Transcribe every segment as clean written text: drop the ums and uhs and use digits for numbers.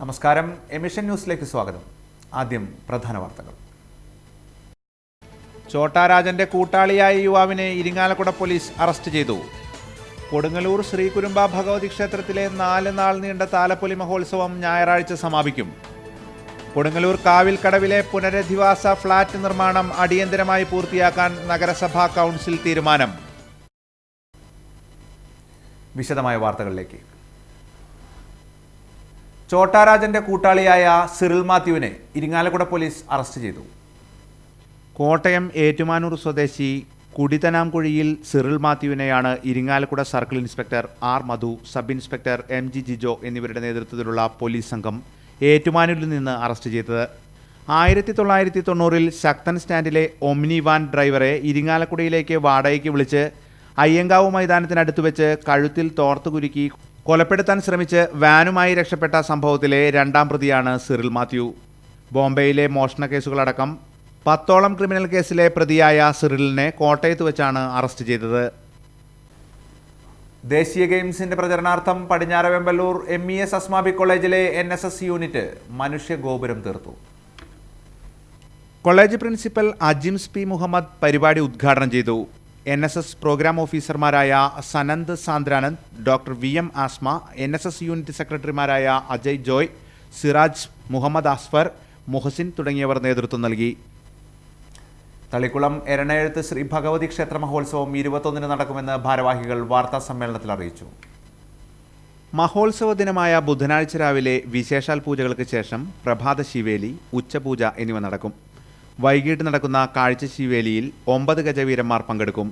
നമസ്കാരം, എമിഷൻ ന്യൂസിലേക്ക് സ്വാഗതം. ആദ്യം പ്രധാന വാർത്തകൾ. ചോട്ടാരാജന്റെ കൂട്ടാളിയായ യുവാവിനെ ഇരിങ്ങാലക്കുട പോലീസ് അറസ്റ്റ് ചെയ്തു. കൊടുങ്ങല്ലൂർ ശ്രീകുരുമ്പ ഭഗവതി ക്ഷേത്രത്തിലെ 4 നാൾ നീണ്ട താലപ്പൊലി മഹോത്സവം ഞായറാഴ്ച സമാപിക്കും. കൊടുങ്ങല്ലൂർ കാവിൽക്കടവിലെ പുനരധിവാസ ഫ്ളാറ്റ് നിർമ്മാണം അടിയന്തരമായി പൂർത്തിയാക്കാൻ നഗരസഭാ കൗൺസിൽ തീരുമാനം. വിശദമായ വാർത്തകളിലേക്ക്. ചോട്ടാരാജന്റെ കൂട്ടാളിയായ സിറിൽ മാത്യുവിനെ ഇരിങ്ങാലക്കുട പോലീസ് അറസ്റ്റ് ചെയ്തു. കോട്ടയം ഏറ്റുമാനൂർ സ്വദേശി കുടിതനാംകുഴിയിൽ സിറിൽ മാത്യുവിനെയാണ് Irinjalakuda circle inspector R Madhu, sub inspector MG Jijo എന്നിവരുടെ നേതൃത്വത്തിലുള്ള പോലീസ് സംഘം ഏറ്റുമാനൂരിൽ നിന്ന് അറസ്റ്റ് ചെയ്തത്. 1990-ൽ ശക്തൻ സ്റ്റാൻഡിലെ ഒമ്നി വാൻ ഡ്രൈവറെ ഇരിങ്ങാലക്കുടയിലേക്ക് വാടകയ്ക്ക് വിളിച്ച് അയ്യങ്കാവ് മൈതാനത്തിനടുത്ത് വെച്ച് കഴുത്തിൽ തോർത്തുകുരുക്കി കൊലപ്പെടുത്താൻ ശ്രമിച്ച് വാനുമായി രക്ഷപ്പെട്ട സംഭവത്തിലെ 2ാം പ്രതിയാണ് സിറിൽ മാത്യു. ബോംബെയിലെ മോഷണ കേസുകളടക്കം 10ഓളം ക്രിമിനൽ കേസിലെ പ്രതിയായ സിറിലിനെ കോട്ടയത്ത് വെച്ചാണ് അറസ്റ്റ് ചെയ്തത്. ദേശീയ ഗെയിംസിന്റെ പ്രചരണാർത്ഥം പടിഞ്ഞാറവെമ്പലൂർ MES അസ്മാബി കോളേജിലെ NSS യൂണിറ്റ് മനുഷ്യഗോപുരം തീർത്തു. College principal Ajims P Muhammad പരിപാടി ഉദ്ഘാടനം ചെയ്തു. NSS പ്രോഗ്രാം ഓഫീസർമാരായ Sanand Sandranand, doctor VM Asma, NSS unit സെക്രട്ടറിമാരായ അജയ് ജോയ്, സിറാജ്, മുഹമ്മദ് അസ്ഫർ, മുഹസിൻ തുടങ്ങിയവർ നേതൃത്വം നൽകി. തളിക്കുളം എരണയെഴുത്ത് ശ്രീ ഭഗവതി ക്ഷേത്ര മഹോത്സവം 21-ന് നടക്കുമെന്ന് ഭാരവാഹികൾ വാർത്താ സമ്മേളനത്തിൽ അറിയിച്ചു. മഹോത്സവ ദിനമായ ബുധനാഴ്ച രാവിലെ വിശേഷാൽ പൂജകൾക്ക് ശേഷം പ്രഭാത ശിവേലി, ഉച്ചപൂജ എന്നിവ നടക്കും. വൈകിട്ട് നടക്കുന്ന കാഴ്ച ശിവേലിയിൽ 9 ഗജവീരന്മാർ പങ്കെടുക്കും.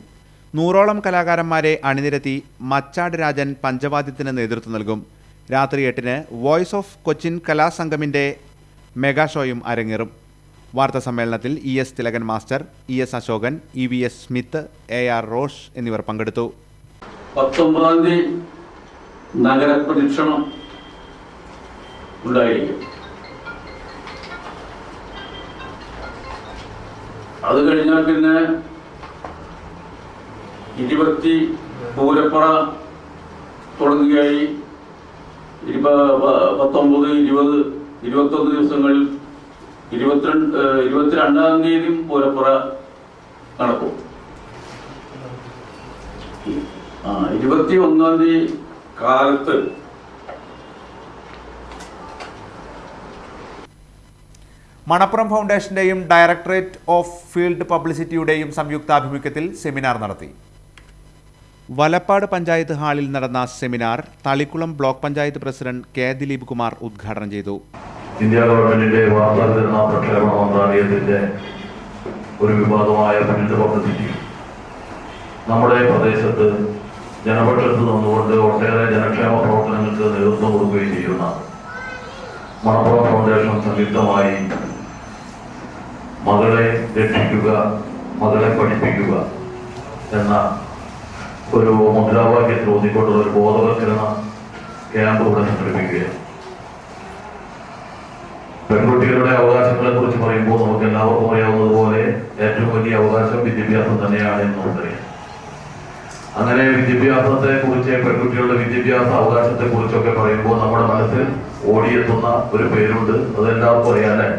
100ഓളം കലാകാരന്മാരെ അണിനിരത്തി മച്ചാട് രാജൻ പഞ്ചവാദ്യത്തിന് നേതൃത്വം നൽകും. രാത്രി 8-ന് വോയിസ് ഓഫ് കൊച്ചിൻ കലാസംഗമിൻ്റെ മെഗാ ഷോയും അരങ്ങേറും. വാർത്താ സമ്മേളനത്തിൽ ES Thilakan master, ES Ashokan, EVS Smith, AR Rosh എന്നിവർ പങ്കെടുത്തു. 19-ാം തീയതി നഗരപ്രദക്ഷിണം ഉണ്ടായിരിക്കും. അത് കഴിഞ്ഞാൽ പിന്നെ 20 പൂരപ്പറ തുടങ്ങുകയായി. 19, 20, 21 ദിവസങ്ങളിൽ 22-ാം തീയതിയും പൂരപ്പുറ നടക്കും. 21-ാം തീയതി കാലത്ത് മണപ്പുറം ഫൗണ്ടേഷന്റെയും ഡയറക്ടറേറ്റ് ഓഫ് ഫീൽഡ് പബ്ലിസിറ്റിയുടെയും സംയുക്താഭിമുഖ്യത്തിൽ സെമിനാർ നടത്തി. വലപ്പാട് പഞ്ചായത്ത് ഹാളിൽ നടന്ന seminar Thalikulam block panchayat president K Dileep Kumar ഉദ്ഘാടനം ചെയ്തു. ഇന്ത്യ ഗവൺമെന്റിന്റെ വാർത്താ വിതരണ പ്രക്ഷേപണ മന്ത്രാലയത്തിന്റെ ഒരു വിഭാഗമായ ഫീൽഡ് പബ്ലിസിറ്റി നമ്മുടെ പ്രദേശത്ത് ജനപക്ഷത്ത് നിന്നുകൊണ്ട് ഒട്ടേറെ ജനക്ഷേമ പ്രവർത്തനങ്ങൾക്ക് നേതൃത്വം കൊടുക്കുകയും ചെയ്യുന്ന മണപ്പുറം ഫൗണ്ടേഷൻ സംയുക്തമായി മകളെ രക്ഷിക്കുക, മകളെ പഠിപ്പിക്കുക എന്ന ഒരു മുദ്രാവാക്യത്തിൽ ഊന്നിക്കൊണ്ടുള്ള ഒരു ബോധവൽക്കരണ ക്യാമ്പ് ഇവിടെ സംഘടിപ്പിക്കുകയാണ്. പെൺകുട്ടികളുടെ അവകാശങ്ങളെ കുറിച്ച് പറയുമ്പോൾ നമുക്ക് എല്ലാവർക്കും അറിയാവുന്നതുപോലെ ഏറ്റവും വലിയ അവകാശം വിദ്യാഭ്യാസം തന്നെയാണ് എന്ന് നമുക്കറിയാം. അങ്ങനെ വിദ്യാഭ്യാസത്തെ കുറിച്ച്, പെൺകുട്ടികളുടെ വിദ്യാഭ്യാസ അവകാശത്തെ കുറിച്ചൊക്കെ പറയുമ്പോൾ നമ്മുടെ മനസ്സിൽ ഓടിയെത്തുന്ന ഒരു പേരുണ്ട്. അതെല്ലാവർക്കും അറിയാല്ലേ,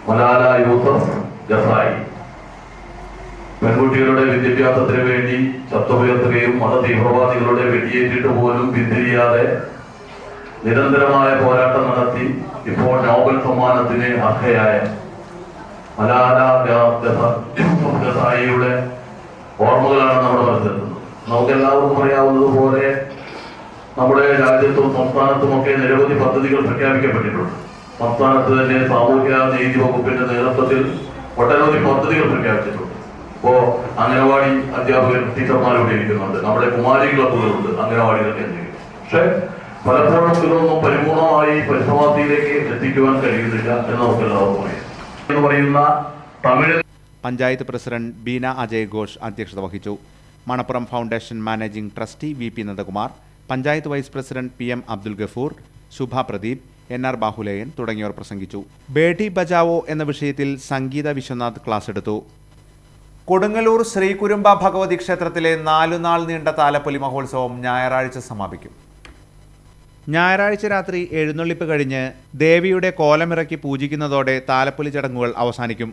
മലാല യൂസഫ് ജസായി. പെൺകുട്ടികളുടെ വിദ്യാഭ്യാസത്തിന് വേണ്ടി ശബ്ദമുയർത്തുകയും മത തീവ്രവാദികളുടെ വെടിയേറ്റിട്ട് പോലും പിന്തിരിയാതെ നിരന്തരമായ പോരാട്ടം നടത്തി ഇപ്പോൾ നോബൽ സമ്മാനത്തിന് അർഹയായ മലാല ജസായിയുടെ ഓർമ്മകളാണ് നമ്മുടെ മനസ്സിലെത്തുന്നത്. നമുക്കെല്ലാവർക്കും അറിയാവുന്നതുപോലെ നമ്മുടെ രാജ്യത്തും സംസ്ഥാനത്തുമൊക്കെ നിരവധി പദ്ധതികൾ പ്രഖ്യാപിക്കപ്പെട്ടിട്ടുണ്ട്. സംസ്ഥാനത്ത് തന്നെ സാമൂഹ്യ നീതി വകുപ്പിന്റെ നേതൃത്വത്തിൽ ഒട്ടനവധി പദ്ധതികൾ പ്രഖ്യാപിച്ചിട്ടുണ്ട്. ഇപ്പോ അംഗനവാടി അധ്യാപകർ, ടീച്ചർമാരിവിടെ ഇരിക്കുന്നുണ്ട്. നമ്മുടെ കുമാരി ക്ലബ്ബുകളുണ്ട്, അംഗനവാടികൾ എന്നിവ. പക്ഷെ പലപ്പോഴും ഇതൊന്നും പരിപൂർണമായി പരിസമാപ്തിയിലേക്ക് എത്തിക്കുവാൻ കഴിയുന്നില്ല എന്ന് നമുക്ക് എല്ലാവർക്കും അറിയാം. എന്ന് പറയുന്ന തമിഴ് പഞ്ചായത്ത് പ്രസിഡന്റ് ബീന അജയ് ഘോഷ് അധ്യക്ഷത വഹിച്ചു. Manappuram foundation managing trustee VP Nandakumar, panchayat vice president PM Abdul Gafoor, Shubha Pradeep, NR Bahuleyan തുടങ്ങിയവർ പ്രസംഗിച്ചു. ബേട്ടി ബചാവോ എന്ന വിഷയത്തിൽ സംഗീത വിശ്വനാഥ് ക്ലാസ് എടുത്തു. കൊടുങ്ങല്ലൂർ ശ്രീകുരുമ്പ ഭഗവതി ക്ഷേത്രത്തിലെ 4 നാൾ നീണ്ട താലപ്പൊലി മഹോത്സവം ഞായറാഴ്ച സമാപിക്കും. ഞായറാഴ്ച രാത്രി എഴുന്നള്ളിപ്പ് കഴിഞ്ഞ് ദേവിയുടെ കോലമിറക്കി പൂജിക്കുന്നതോടെ താലപ്പൊലി ചടങ്ങുകൾ അവസാനിക്കും.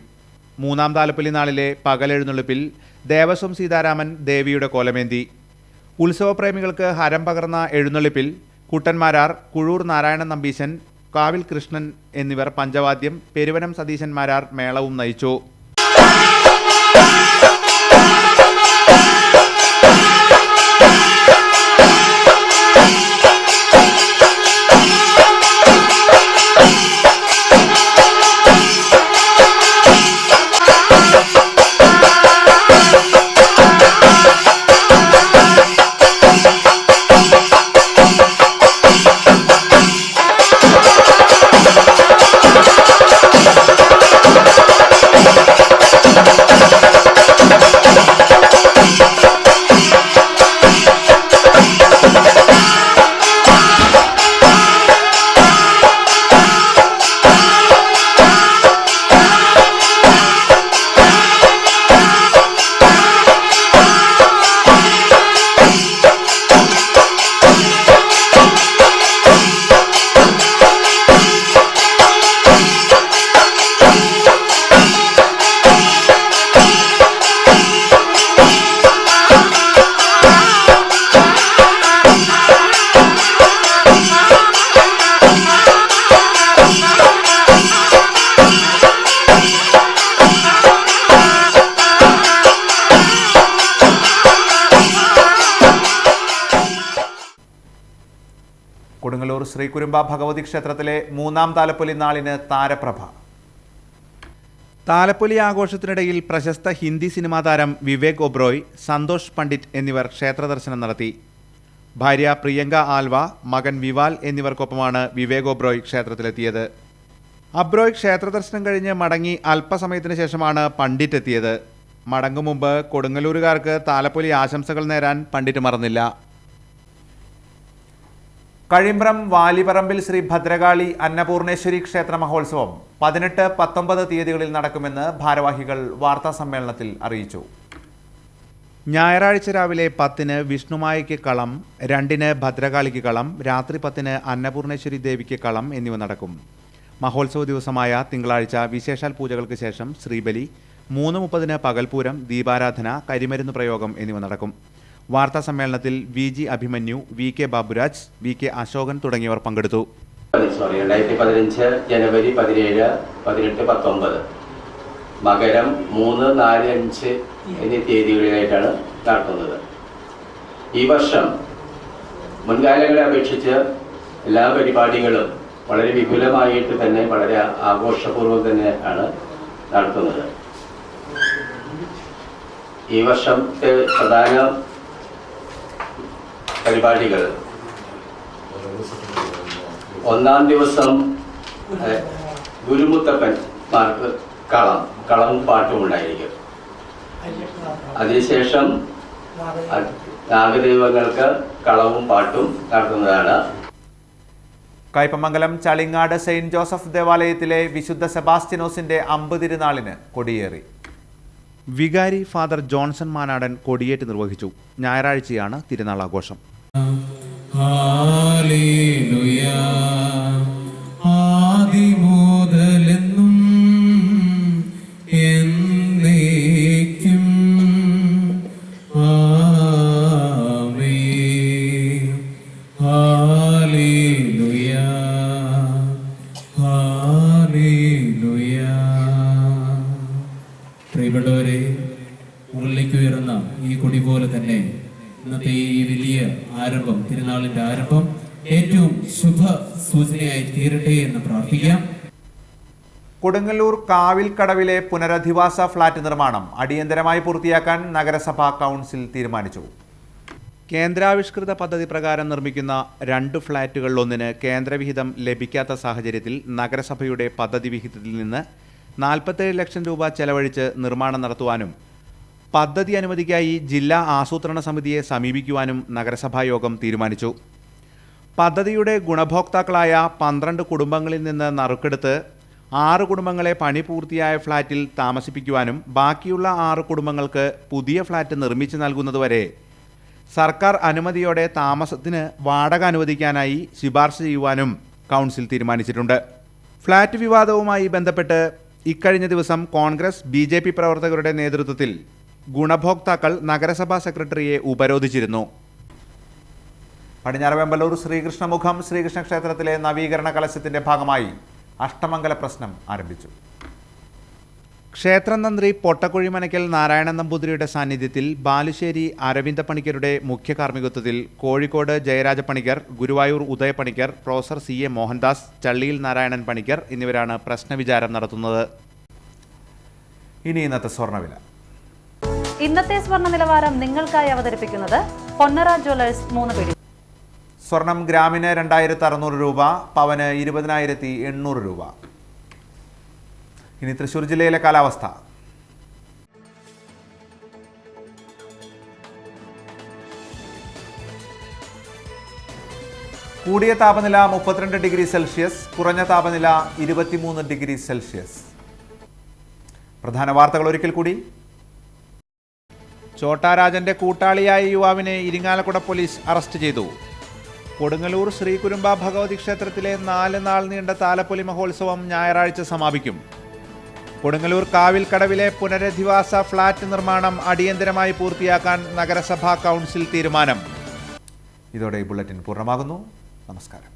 മൂന്നാം താലപ്പൊലി നാളിലെ പകലെഴുന്നള്ളിപ്പിൽ ദേവസ്വം സീതാരാമൻ ദേവിയുടെ കോലമേന്തി. ഉത്സവപ്രേമികൾക്ക് ഹരം പകർന്ന എഴുന്നള്ളിപ്പിൽ കുട്ടന്മാരാർ, കുഴൂർ നാരായണൻ നമ്പീശൻ, കാവിൽ കൃഷ്ണൻ എന്നിവർ പഞ്ചവാദ്യം, പെരുവനം സതീശന്മാരാർ മേളവും നയിച്ചു. കൊടുങ്ങല്ലൂർ ശ്രീകുരുമ്പ ഭഗവതി ക്ഷേത്രത്തിലെ മൂന്നാം താലപ്പൊലി നാളിന് താരപ്രഭ. താലപ്പൊലി ആഘോഷത്തിനിടയിൽ പ്രശസ്ത ഹിന്ദി സിനിമാ താരം വിവേക് ഒബ്രോയ്, സന്തോഷ് പണ്ഡിറ്റ് എന്നിവർ ക്ഷേത്രദർശനം നടത്തി. ഭാര്യ പ്രിയങ്ക ആൽവ, മകൻ വിവാൽ എന്നിവർക്കൊപ്പമാണ് വിവേക് ഒബ്രോയ് ക്ഷേത്രത്തിലെത്തിയത്. ഒബ്രോയ് ക്ഷേത്രദർശനം കഴിഞ്ഞ് മടങ്ങി അല്പസമയത്തിന് ശേഷമാണ് പണ്ഡിറ്റ് എത്തിയത്. മടങ്ങും മുമ്പ് കൊടുങ്ങല്ലൂരുകാർക്ക് താലപ്പൊലി ആശംസകൾ നേരാൻ പണ്ഡിറ്റ് മറന്നില്ല. കഴിമ്പ്രം വാലിപറമ്പിൽ ശ്രീ ഭദ്രകാളി അന്നപൂർണേശ്വരി ക്ഷേത്ര മഹോത്സവം 18, 19 തീയതികളിൽ നടക്കുമെന്ന് ഭാരവാഹികൾ വാർത്താസമ്മേളനത്തിൽ അറിയിച്ചു. ഞായറാഴ്ച രാവിലെ 10-ന് വിഷ്ണുമായയ്ക്ക് കളം, 2-ന് ഭദ്രകാളിക്ക് കളം, രാത്രി 10-ന് അന്നപൂർണേശ്വരി ദേവിക്ക് കളം എന്നിവ നടക്കും. മഹോത്സവ ദിവസമായ തിങ്കളാഴ്ച വിശേഷാൽ പൂജകൾക്ക് ശേഷം ശ്രീബലി, 3:30-ന് പകൽപൂരം, ദീപാരാധന, കരിമരുന്ന് പ്രയോഗം എന്നിവ നടക്കും. വാർത്താ സമ്മേളനത്തിൽ VG Abhimanyu, VK Baburaj, VK Ashokan തുടങ്ങിയവർ പങ്കെടുത്തു. 2015 ജനുവരി 17, 18, 19 മകരം 3, 4, 5 എന്നീ തീയതികളിലായിട്ടാണ് നടത്തുന്നത്. ഈ വർഷം മുൻകാലങ്ങളെ അപേക്ഷിച്ച് എല്ലാ പരിപാടികളും വളരെ വിപുലമായിട്ട് തന്നെ, വളരെ ആഘോഷപൂർവ്വം തന്നെ ആണ് നടത്തുന്നത്. ഈ വർഷത്തെ പ്രധാന പരിപാടികൾ, ഒന്നാം ദിവസം ഗുരുമുത്തപ്പന്മാർക്ക് കളവും പാട്ടും ഉണ്ടായിരിക്കും. അതിനുശേഷം നാഗദൈവങ്ങൾക്ക് കളവും പാട്ടും നടത്തുന്നതാണ്. കയ്പമംഗലം ചളിങ്ങാട് സെയിന്റ് ജോസഫ് ദേവാലയത്തിലെ വിശുദ്ധ സെബാസ്റ്റ്യനോസിന്റെ അമ്പതിരുനാളിന് കൊടിയേറി. വികാരി ഫാദർ ജോൺസൺ മാനാടൻ കൊടിയേറ്റ് നിർവഹിച്ചു. ഞായറാഴ്ചയാണ് തിരുനാൾ ആഘോഷം. പ്രിയപ്പെട്ടവരെ, മുകളിലേക്ക് ഉയർന്ന ഈ കൊടി പോലെ തന്നെ ഇന്നത്തെ ഈ വലിയ ആരംഭം, തിരുനാളിന്റെ ആരംഭം ഏറ്റവും ശുഭ സൂചനയായി തീരട്ടെ എന്ന് പ്രാർത്ഥിക്കാം. കൊടുങ്ങല്ലൂർ കാവിൽക്കടവിലെ പുനരധിവാസ ഫ്ളാറ്റ് നിർമ്മാണം അടിയന്തരമായി പൂർത്തിയാക്കാൻ നഗരസഭാ കൗൺസിൽ തീരുമാനിച്ചു. കേന്ദ്രാവിഷ്കൃത പദ്ധതി പ്രകാരം നിർമ്മിക്കുന്ന 2 ഫ്ളാറ്റുകളിലൊന്നിന് കേന്ദ്രവിഹിതം ലഭിക്കാത്ത സാഹചര്യത്തിൽ നഗരസഭയുടെ പദ്ധതി വിഹിതത്തിൽ നിന്ന് 47 ലക്ഷം രൂപ ചെലവഴിച്ച് നിർമ്മാണം നടത്തുവാനും പദ്ധതി അനുമതിക്കായി ജില്ലാ ആസൂത്രണ സമിതിയെ സമീപിക്കുവാനും നഗരസഭാ യോഗം തീരുമാനിച്ചു. പദ്ധതിയുടെ ഗുണഭോക്താക്കളായ 12 കുടുംബങ്ങളിൽ നിന്ന് നറുക്കെടുത്ത് 6 കുടുംബങ്ങളെ പണി പൂർത്തിയായ ഫ്ളാറ്റിൽ താമസിപ്പിക്കുവാനും ബാക്കിയുള്ള 6 കുടുംബങ്ങൾക്ക് പുതിയ ഫ്ളാറ്റ് നിർമ്മിച്ചു നൽകുന്നതുവരെ സർക്കാർ അനുമതിയോടെ താമസത്തിന് വാടക അനുവദിക്കാനായി ശുപാർശ ചെയ്യുവാനും കൗൺസിൽ തീരുമാനിച്ചിട്ടുണ്ട്. ഫ്ളാറ്റ് വിവാദവുമായി ബന്ധപ്പെട്ട് ഇക്കഴിഞ്ഞ ദിവസം കോൺഗ്രസ് BJP പ്രവർത്തകരുടെ നേതൃത്വത്തിൽ ഗുണഭോക്താക്കൾ നഗരസഭാ സെക്രട്ടറിയെ ഉപരോധിച്ചിരുന്നു. പടിഞ്ഞാറ് വെമ്പലൂർ ശ്രീകൃഷ്ണമുഖം ശ്രീകൃഷ്ണ ക്ഷേത്രത്തിലെ നവീകരണ കലശത്തിന്റെ ഭാഗമായി അഷ്ടമംഗല പ്രശ്നം ആരംഭിച്ചു. ക്ഷേത്രം തന്ത്രി പൊട്ടക്കുഴിമനയ്ക്കൽ നാരായണൻ നമ്പൂതിരിയുടെ സാന്നിധ്യത്തിൽ ബാലുശ്ശേരി അരവിന്ദ പണിക്കരുടെ മുഖ്യ കാർമ്മികത്വത്തിൽ കോഴിക്കോട് ജയരാജ പണിക്കർ, ഗുരുവായൂർ ഉദയ പണിക്കർ, പ്രൊഫസർ CA മോഹൻദാസ്, ചള്ളിയിൽ നാരായണൻ പണിക്കർ എന്നിവരാണ് പ്രശ്നവിചാരം നടത്തുന്നത്. ഇനി ഇന്നത്തെ സ്വർണ്ണവില. ഇന്നത്തെ സ്വർണ്ണ നിലവാരം നിങ്ങൾക്കായി അവതരിപ്പിക്കുന്നത് പൊന്നറ ജ്വല്ലേഴ്സ് 3 പിടി. സ്വർണം ഗ്രാമിന് 2600 രൂപ, പവന് 20,800 രൂപ. ഇനി തൃശ്ശൂർ ജില്ലയിലെ കാലാവസ്ഥ. കൂടിയ താപനില 32 ഡിഗ്രി സെൽഷ്യസ്, കുറഞ്ഞ താപനില 23 ഡിഗ്രി സെൽഷ്യസ്. പ്രധാന വാർത്തകൾ ഒരിക്കൽ കൂടി. ചോട്ടാരാജന്റെ കൂട്ടാളിയായ യുവാവിനെ ഇരിങ്ങാലക്കുട പോലീസ് അറസ്റ്റ് ചെയ്തു. കൊടുങ്ങല്ലൂർ ശ്രീ കുരുമ്പ ഭഗവതി ക്ഷേത്രത്തിലെ 4 നാൾ നീണ്ട താലപ്പൊലി മഹോത്സവം ഞായറാഴ്ച സമാപിക്കും. കൊടുങ്ങല്ലൂർ കാവിൽക്കടവിലെ പുനരധിവാസ ഫ്ളാറ്റ് നിർമ്മാണം അടിയന്തരമായി പൂർത്തിയാക്കാൻ നഗരസഭാ കൗൺസിൽ തീരുമാനം. ഇതോടെ ഈ ബുള്ളറ്റിൻ പൂർണ്ണമാകുന്നു. നമസ്കാരം.